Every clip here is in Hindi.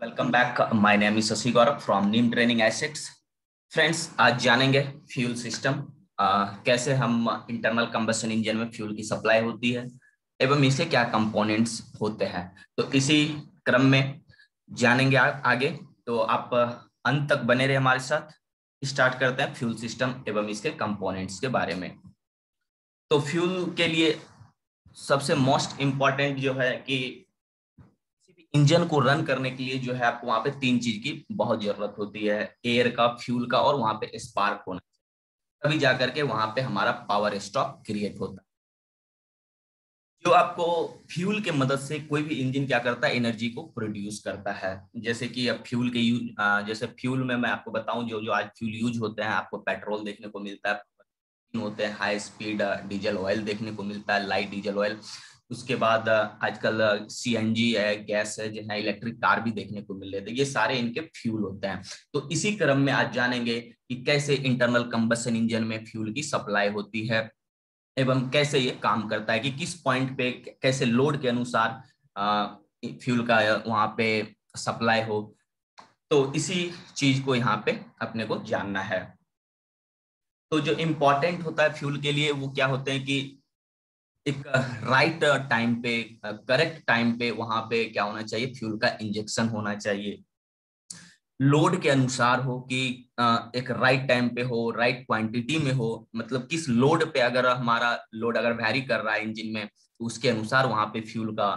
Welcome back. My name is Shashi Gaurav from Neem training assets. Friends, आज जानेंगे फ्यूल सिस्टम, कैसे हम इंटरनल कंबशन इंजन में फ्यूल की सप्लाई होती है एवं इसे क्या कंपोनेंट्स होते हैं। तो इसी क्रम में जानेंगे आगे। तो आप अंत तक बने रहे हमारे साथ। स्टार्ट करते हैं फ्यूल सिस्टम एवं इसके कंपोनेंट्स के बारे में। तो फ्यूल के लिए सबसे मोस्ट इम्पॉर्टेंट जो है कि इंजन को रन करने के लिए जो है आपको वहां पे तीन चीज की बहुत जरूरत होती है: एयर का, फ्यूल का और वहां पे स्पार्क होना। तभी जाकर के वहां पे हमारा पावर स्टॉक क्रिएट होता है। जो आपको फ्यूल के मदद से कोई भी इंजन क्या करता है, एनर्जी को प्रोड्यूस करता है। जैसे कि अब फ्यूल के यूज, जैसे फ्यूल में मैं आपको बताऊं, जो जो आज फ्यूल यूज होते हैं, आपको पेट्रोल देखने को मिलता है, होते हैं हाई स्पीड डीजल ऑयल देखने को मिलता है, लाइट डीजल ऑयल। उसके बाद आजकल सीएनजी है, गैस है, जो है इलेक्ट्रिक कार भी देखने को मिल रहे थे। ये सारे इनके फ्यूल होते हैं। तो इसी क्रम में आज जानेंगे कि कैसे इंटरनल कंबशन इंजन में फ्यूल की सप्लाई होती है एवं कैसे ये काम करता है, कि किस पॉइंट पे कैसे लोड के अनुसार फ्यूल का वहां पे सप्लाई हो। तो इसी चीज को यहाँ पे अपने को जानना है। तो जो इम्पोर्टेंट होता है फ्यूल के लिए वो क्या होते हैं कि एक राइट टाइम पे, करेक्ट टाइम पे वहां पे क्या होना चाहिए, फ्यूल का इंजेक्शन होना चाहिए। लोड के अनुसार हो कि एक राइट टाइम पे हो, राइट क्वांटिटी में हो। मतलब किस लोड पे, अगर हमारा लोड अगर वैरी कर रहा है इंजन में, तो उसके अनुसार वहां पे फ्यूल का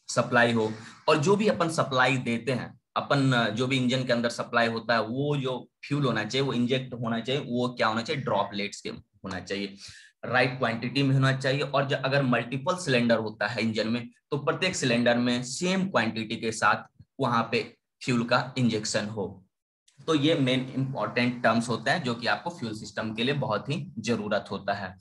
सप्लाई हो। और जो भी अपन सप्लाई देते हैं, अपन जो भी इंजन के अंदर सप्लाई होता है, वो जो फ्यूल होना चाहिए वो इंजेक्ट होना चाहिए, वो क्या होना चाहिए, ड्रॉपलेट्स के होना चाहिए, राइट क्वांटिटी में होना चाहिए। और जब अगर मल्टीपल सिलेंडर होता है इंजन में, तो प्रत्येक सिलेंडर में सेम क्वांटिटी के साथ वहां पे फ्यूल का इंजेक्शन हो। तो ये मेन इंपॉर्टेंट टर्म्स होते हैं जो कि आपको फ्यूल सिस्टम के लिए बहुत ही जरूरत होता है।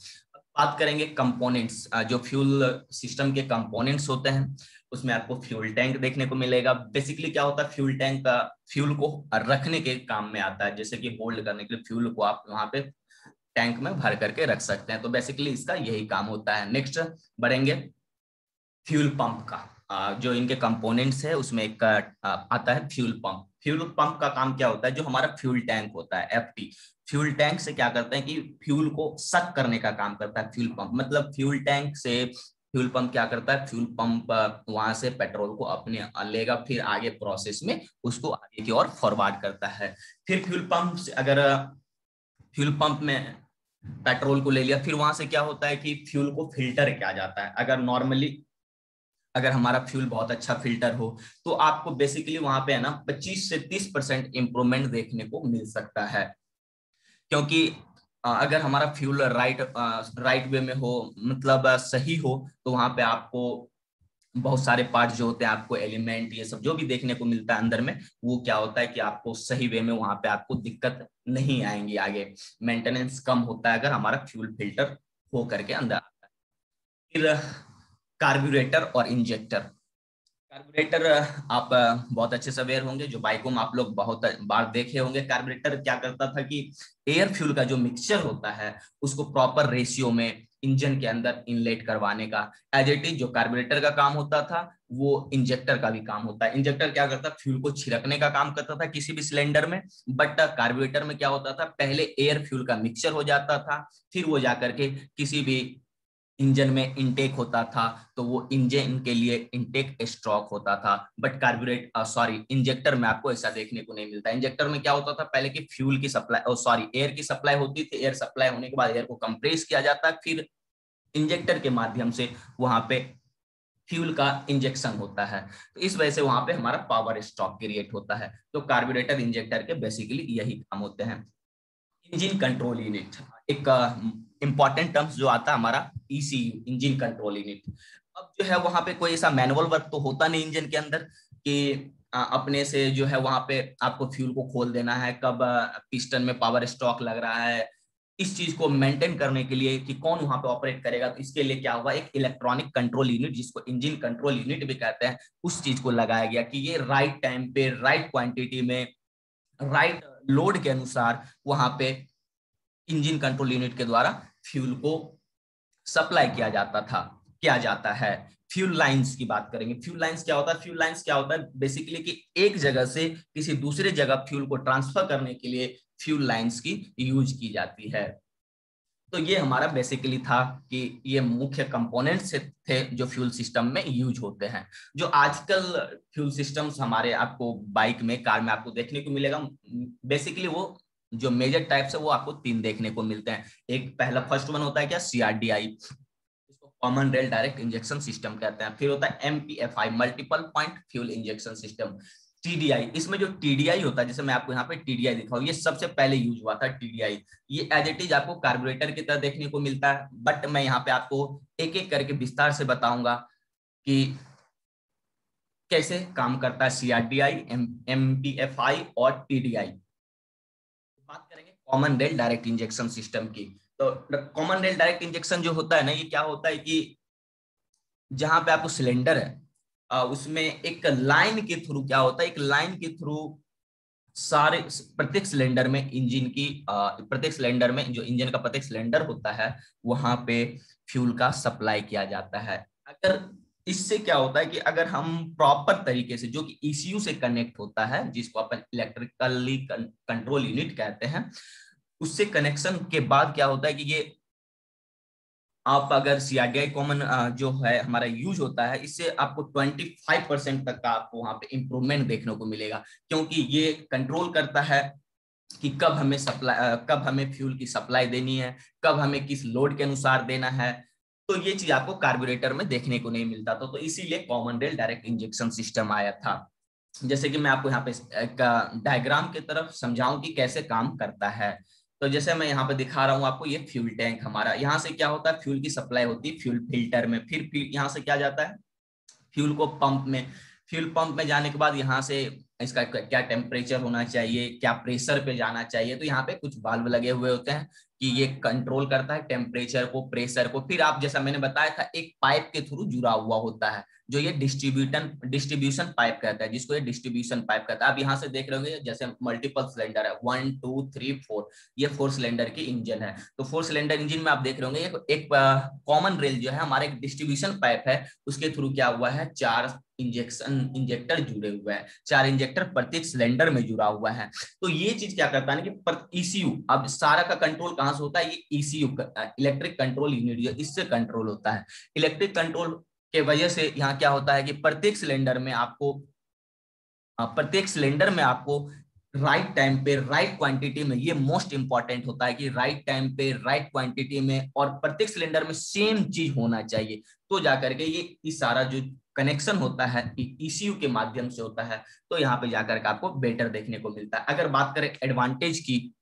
बात करेंगे कंपोनेंट्स, जो फ्यूल सिस्टम के कंपोनेंट्स होते हैं, उसमें आपको फ्यूल टैंक देखने को मिलेगा। बेसिकली क्या होता है, फ्यूल टैंक का फ्यूल को रखने के काम में आता है। जैसे कि होल्ड करने के लिए फ्यूल को आप वहां पे टैंक में भर करके रख सकते हैं। तो बेसिकली इसका यही काम होता है। नेक्स्ट बढ़ेंगे फ्यूल पंप का। जो इनके कंपोनेंट्स है उसमें एक आता है फ्यूल पंप। फ्यूल पंप का काम क्या होता है, जो हमारा फ्यूल टैंक होता है एफटी, फ्यूल टैंक से क्या करते हैं कि फ्यूल को सक करने का काम करता है फ्यूल पंप। मतलब फ्यूल टैंक से फ्यूल पंप क्या करता है, फ्यूल पंप वहां से पेट्रोल को अपने लेगा, फिर आगे प्रोसेस में उसको आगे की ओर फॉरवर्ड करता है। फिर फ्यूल पंप से अगर फ्यूल पंप में पेट्रोल को ले लिया, फिर वहां से क्या होता है कि फ्यूल को फिल्टर किया जाता है। अगर नॉर्मली अगर हमारा फ्यूल बहुत अच्छा फिल्टर हो, तो आपको बेसिकली वहां पे है ना 25 से 30% इंप्रूवमेंट देखने को मिल सकता है। क्योंकि अगर हमारा फ्यूल राइट वे में हो, मतलब सही हो, तो वहां पे आपको बहुत सारे पार्ट जो होते हैं, आपको एलिमेंट ये सब जो भी देखने को मिलता है अंदर में, वो क्या होता है कि आपको सही वे में वहां पे आपको दिक्कत नहीं आएंगी। आगे मेंटेनेंस कम होता है अगर हमारा फ्यूल फिल्टर हो करके अंदर आता है। फिर कार्बोरेटर और इंजेक्टर। कार्बोरेटर आप बहुत अच्छे से अवेयर होंगे, जो बाइकों में आप लोग बहुत बार देखे होंगे। कार्बोरेटर क्या करता था कि एयर फ्यूल का जो मिक्सचर होता है उसको प्रॉपर रेशियो में इंजन के अंदर इनलेट करवाने का, एज इट इज जो कार्बोरेटर का काम होता था, वो इंजेक्टर का भी काम होता है। इंजेक्टर क्या करता है, फ्यूल को छिड़कने का काम करता था किसी भी सिलेंडर में। बट कार्बोरेटर में क्या होता था, पहले एयर फ्यूल का मिक्सचर हो जाता था, फिर वो जाकर के किसी भी इंजन में इनटेक होता था, तो वो इंजन के लिए इनटेक स्ट्रोक होता था। बट इंजेक्टर में आपको ऐसा देखने को नहीं मिलता। इंजेक्टर में क्या होता था, पहले की फ्यूल की सप्लाई एयर की सप्लाई होती थी, एयर सप्लाई होने के बाद एयर को कंप्रेस किया जाता है, फिर इंजेक्टर के माध्यम से वहां पे फ्यूल का इंजेक्शन होता है। तो इस वजह से वहां पे हमारा पावर स्टॉक क्रिएट होता है। तो कार्बोरेटर इंजेक्टर के बेसिकली यही काम होते हैं। इंजन कंट्रोल यूनिट, एक इंपॉर्टेंट टर्म्स जो आता है हमारा ईसीयू, इंजन कंट्रोल यूनिट। अब जो है वहां पे कोई ऐसा मैनुअल वर्क तो होता नहीं इंजन के अंदर कि अपने से जो है वहां पे आपको फ्यूल को खोल देना है, कब पिस्टन में पावर स्टॉक लग रहा है। इस चीज को मेंटेन करने के लिए कि कौन वहां पे ऑपरेट करेगा, तो इसके लिए क्या हुआ, एक इलेक्ट्रॉनिक कंट्रोल यूनिट, जिसको इंजन कंट्रोल यूनिट भी कहते हैं, उस चीज को लगाया गया कि ये राइट टाइम पे, राइट क्वांटिटी में, राइट लोड के अनुसार वहां पे इंजन कंट्रोल यूनिट के द्वारा फ्यूल को सप्लाई किया जाता था, किया जाता है। फ्यूल लाइंस की बात करेंगे। फ्यूल लाइंस क्या होता है? फ्यूल लाइंस क्या होता है बेसिकली कि एक जगह से किसी दूसरे जगह फ्यूल को ट्रांसफर करने के लिए फ्यूल लाइंस की यूज की जाती है। तो ये हमारा बेसिकली था कि ये मुख्य कंपोनेंट्स थे जो फ्यूल सिस्टम में यूज होते हैं। जो आजकल फ्यूल सिस्टम्स हमारे आपको बाइक में, कार में आपको देखने को मिलेगा, बेसिकली वो जो मेजर टाइप्स है वो आपको 3 देखने को मिलते हैं। एक पहला फर्स्ट वन होता है क्या? CRDI, इसको common rail direct injection system कहते हैं। फिर होता है MPFI, multiple point fuel injection system. TDI, इसमें जो TDI होता है, जैसे मैं आपको यहाँ पे TDI दिखाऊं, ये सबसे पहले यूज हुआ था TDI। ये एज इट इज आपको कार्बोरेटर की तरह देखने को मिलता है, बट मैं यहाँ पे आपको एक एक करके विस्तार से बताऊंगा कि कैसे काम करता है CRDI, MPFI और TDI। बात करेंगे common rail direct injection system की। तो कॉमन रेल डायरेक्ट इंजेक्शन जो होता है ना, ये क्या होता है कि जहां पे आपको सिलेंडर है, उसमें एक लाइन के थ्रू क्या होता है, एक लाइन के थ्रू सारे प्रत्येक सिलेंडर में इंजन की प्रत्येक सिलेंडर में जो इंजन का प्रत्येक सिलेंडर होता है वहां पे फ्यूल का सप्लाई किया जाता है। अगर इससे क्या होता है कि अगर हम प्रॉपर तरीके से, जो कि ECU से कनेक्ट होता है, जिसको अपन इलेक्ट्रिकली कंट्रोल यूनिट कहते हैं, उससे कनेक्शन के बाद क्या होता है कि ये आप अगर CRDI कॉमन जो है हमारा यूज होता है, इससे आपको 25% तक का आपको वहां पे इंप्रूवमेंट देखने को मिलेगा, क्योंकि ये कंट्रोल करता है कि कब हमें फ्यूल की सप्लाई देनी है, कब हमें किस लोड के अनुसार देना है। तो ये चीज आपको कार्बोरेटर में देखने को नहीं मिलता। तो इसीलिए common rail direct injection system आया था। जैसे कि मैं आपको यहाँ पे एक डायग्राम की तरफ समझाऊं कि कैसे काम करता है। तो जैसे मैं यहाँ पे दिखा रहा हूँ आपको, ये फ्यूल टैंक हमारा, यहाँ से क्या होता है, फ्यूल की सप्लाई होती है फ्यूल फिल्टर में, फिर यहाँ से क्या जाता है फ्यूल को पंप में, फ्यूल पंप में जाने के बाद यहाँ से इसका क्या टेम्परेचर होना चाहिए, क्या प्रेशर पे जाना चाहिए, तो यहाँ पे कुछ वाल्व लगे हुए होते हैं कि ये कंट्रोल करता है टेम्परेचर को, प्रेशर को। फिर आप जैसा मैंने बताया था, एक पाइप के थ्रू जुड़ा हुआ होता है जो ये डिस्ट्रीब्यूशन पाइप कहता है, जिसको ये डिस्ट्रीब्यूशन पाइप कहता है। आप यहाँ से देख रहे होंगे जैसे मल्टीपल सिलेंडर है, 1 2 3 4, ये 4 सिलेंडर की इंजन है। तो 4 सिलेंडर इंजन में आप देख रहे होंगे एक कॉमन रेल जो है हमारा, एक डिस्ट्रीब्यूशन पाइप है, उसके थ्रू क्या हुआ है, 4 इंजेक्टर जुड़े हुए हैं, 4 इंजेक्टर प्रत्येक सिलेंडर में जुड़ा हुआ है। तो ये चीज क्या करता है कि ECU, अब सारा का कंट्रोल कहां से होता है, ये ECU इलेक्ट्रिक कंट्रोल यूनिट जो इससे कंट्रोल होता है। इलेक्ट्रिक कंट्रोल के वजह से यहाँ क्या होता है कि प्रत्येक सिलेंडर में आपको राइट टाइम पे राइट क्वांटिटी में, ये मोस्ट इंपॉर्टेंट होता है कि राइट टाइम पे राइट क्वांटिटी में और प्रत्येक सिलेंडर में सेम चीज होना चाहिए, तो जाकर के ये सारा जो कनेक्शन होता है ECU के माध्यम से होता है, तो यहाँ पे जाकर के आपको बेटर देखने को मिलता है। अगर बात करें एडवांटेज की,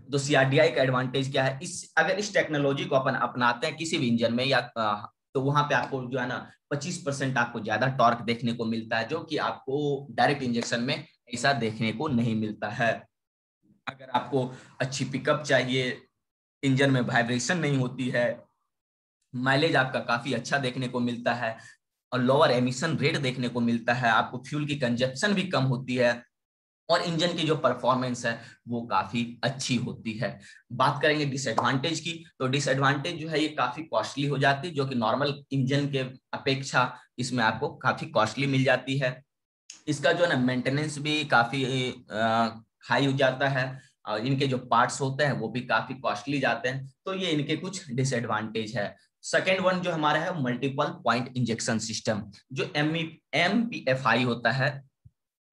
तो CRDI का एडवांटेज क्या है, अगर इस टेक्नोलॉजी को अपन अपनाते हैं किसी भी इंजन में या तो वहां पे आपको जो है ना 25% आपको ज्यादा टॉर्क देखने को मिलता है, जो कि आपको डायरेक्ट इंजेक्शन में ऐसा देखने को नहीं मिलता है। अगर आपको अच्छी पिकअप चाहिए, इंजन में वाइब्रेशन नहीं होती है, माइलेज आपका काफी अच्छा देखने को मिलता है और लोअर एमिशन रेट देखने को मिलता है, आपको फ्यूल की कंजप्शन भी कम होती है और इंजन की जो परफॉर्मेंस है वो काफी अच्छी होती है। बात करेंगे डिसएडवांटेज की, तो डिसएडवांटेज जो है ये काफी कॉस्टली हो जाती है, जो कि नॉर्मल इंजन के अपेक्षा इसमें आपको काफी कॉस्टली मिल जाती है। इसका जो है ना मेंटेनेंस भी काफी हाई हो जाता है और इनके जो पार्ट्स होते हैं वो भी काफी कॉस्टली जाते हैं। तो ये इनके कुछ डिसएडवांटेज है। सेकेंड वन जो हमारा है मल्टीपल पॉइंट इंजेक्शन सिस्टम, जो MPFI होता है,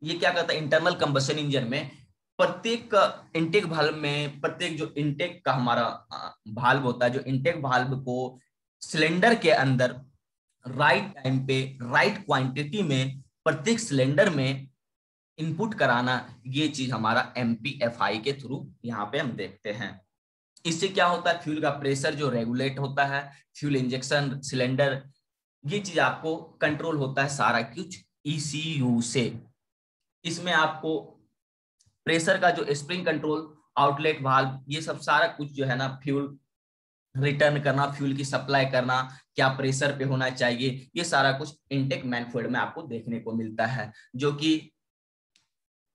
ये क्या करता है इंटरनल कंबशन इंजन में प्रत्येक इनटेक वाल्व में, प्रत्येक जो इनटेक का हमारा वाल्व होता है, जो इनटेक वाल्व को सिलेंडर के अंदर राइट टाइम पे राइट क्वांटिटी में प्रत्येक सिलेंडर में इनपुट कराना, ये चीज हमारा MPFI के थ्रू यहाँ पे हम देखते हैं। इससे क्या होता है, फ्यूल का प्रेशर जो रेगुलेट होता है, फ्यूल इंजेक्शन सिलेंडर, ये चीज आपको कंट्रोल होता है सारा कुछ ECU से। इसमें आपको प्रेशर का जो स्प्रिंग कंट्रोल, आउटलेट वाल्व, ये सब सारा कुछ जो है ना, फ्यूल रिटर्न करना, फ्यूल की सप्लाई करना, क्या प्रेशर पे होना चाहिए, ये सारा कुछ इनटेक मैनिफोल्ड में आपको देखने को मिलता है, जो कि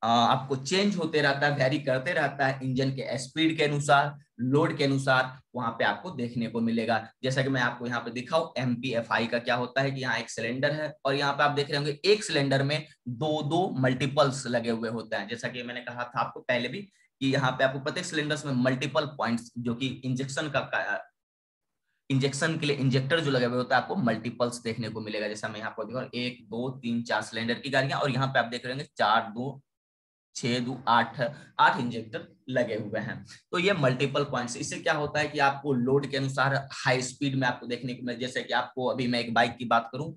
आपको चेंज होते रहता है, वेरी करते रहता है इंजन के स्पीड के अनुसार, लोड के अनुसार, वहां पे आपको देखने को मिलेगा। जैसा कि मैं आपको यहाँ पे दिखाऊं, एमपीएफआई का क्या होता है कि यहाँ एक सिलेंडर है और यहाँ पे आप देख रहे होंगे एक सिलेंडर में दो दो मल्टीपल्स लगे हुए होते हैं। जैसा कि मैंने कहा था आपको पहले भी कि यहाँ पे आपको प्रत्येक सिलेंडर्स में मल्टीपल पॉइंट्स, जो कि इंजेक्शन के लिए इंजेक्टर जो लगे हुए होता है, आपको मल्टीपल्स देखने को मिलेगा। जैसा मैं यहाँ पर दिखा, 1 2 3 4 सिलेंडर की गाड़ियां, और यहाँ पे आप देख रहे होंगे 4 2 6 2 8 8 इंजेक्टर लगे हुए हैं। तो ये मल्टीपल पॉइंट्स, इससे क्या होता है कि आपको लोड के अनुसार हाई स्पीड में आपको देखने को मिले। जैसे कि आपको अभी मैं एक बाइक की बात करूं,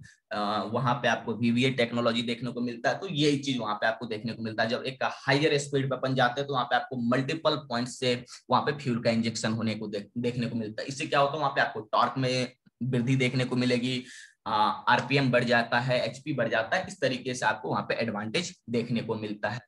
वहां पे आपको वीवीए टेक्नोलॉजी देखने को मिलता है, तो यही चीज वहां पे आपको देखने को मिलता है। जब एक हाइयर स्पीड पे अपन जाते हैं तो वहां पे आपको मल्टीपल पॉइंट से वहां पे फ्यूल का इंजेक्शन होने को देखने को मिलता है। इससे क्या होता है, वहां पे आपको टॉर्क में वृद्धि देखने को मिलेगी, आरपीएम बढ़ जाता है, एचपी बढ़ जाता है। इस तरीके से आपको वहां पे एडवांटेज देखने को मिलता है।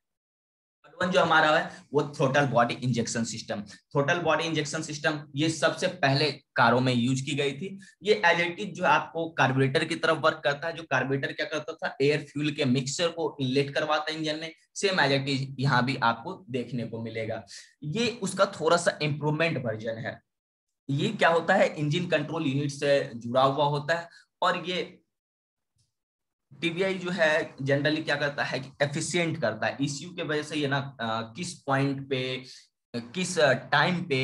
वन जो हमारा है वो throttle body injection system. Throttle body injection system ये सबसे पहले कारों में यूज की गई थी। ये एज इट इज जो आपको कार्बोरेटर की तरफ वर्क करता है। जो कार्बोरेटर क्या करता था, एयर फ्यूल के मिक्सचर को इनलेट करवाता है इंजन में, सेम एज इट इज यहाँ भी आपको देखने को मिलेगा। ये उसका थोड़ा सा इंप्रूवमेंट वर्जन है। ये क्या होता है, इंजन कंट्रोल यूनिट से जुड़ा हुआ होता है, और ये टीबीआई जो है जनरली क्या करता है कि एफिशिएंट करता है। ईसीयू के वजह से ये ना किस पॉइंट पे, किस टाइम पे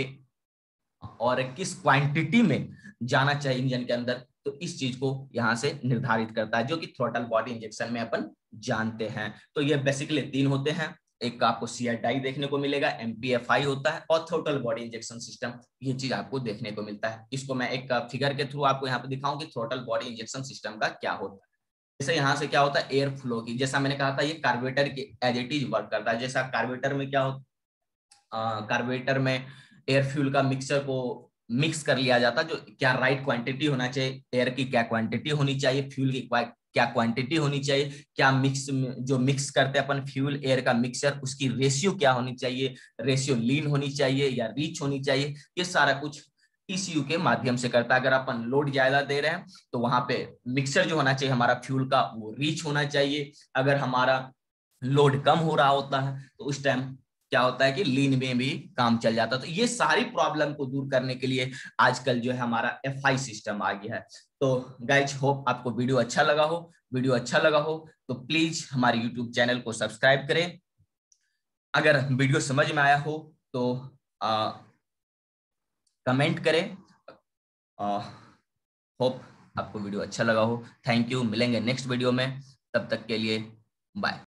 और किस क्वांटिटी में जाना चाहिए इंजन के अंदर, तो इस चीज को यहां से निर्धारित करता है, जो कि थ्रोटल बॉडी इंजेक्शन में अपन जानते हैं। तो ये बेसिकली 3 होते हैं। एक आपको सीआरटी देखने को मिलेगा, एमपीएफआई होता है, और थ्रोटल बॉडी इंजेक्शन सिस्टम, ये चीज आपको देखने को मिलता है। इसको मैं एक फिगर के थ्रू आपको यहाँ पे दिखाऊं कि थ्रोटल बॉडी इंजेक्शन सिस्टम का क्या होता है। जैसे यहाँ से क्या होता है, एयर फ्लो की, जैसा मैंने कहा था ये कार्बोरेटर के एज इट इज वर्क करता है। जैसा कार्बोरेटर में क्या होता, कार्बोरेटर में एयर फ्यूल का मिक्सचर को मिक्स कर लिया जाता है। जो क्या राइट क्वांटिटी होना चाहिए, एयर की क्या क्वांटिटी होनी चाहिए, फ्यूल की क्या क्वांटिटी होनी चाहिए, क्या मिक्स जो मिक्स करते हैं अपन फ्यूल एयर का मिक्सचर, उसकी रेशियो क्या होनी चाहिए, रेशियो लीन होनी चाहिए या रीच होनी चाहिए, ये सारा कुछ ईसीयू के माध्यम से करता है। अगर अपन लोड ज्यादा दे रहे हैं तो वहां पे मिक्सचर जो होना चाहिए हमारा फ्यूल का वो रीच होना चाहिए। अगर हमारा लोड कम हो रहा होता है तो उस टाइम क्या होता है कि लीन में भी काम चल जाता है। तो ये सारी प्रॉब्लम को दूर करने के लिए आजकल जो है हमारा एफआई सिस्टम आ गया है। तो गाइज होप आपको वीडियो अच्छा लगा हो। वीडियो अच्छा लगा हो तो प्लीज हमारे यूट्यूब चैनल को सब्सक्राइब करें। अगर वीडियो समझ में आया हो तो कमेंट करें। होप आपको वीडियो अच्छा लगा हो। थैंक यू, मिलेंगे नेक्स्ट वीडियो में, तब तक के लिए बाय।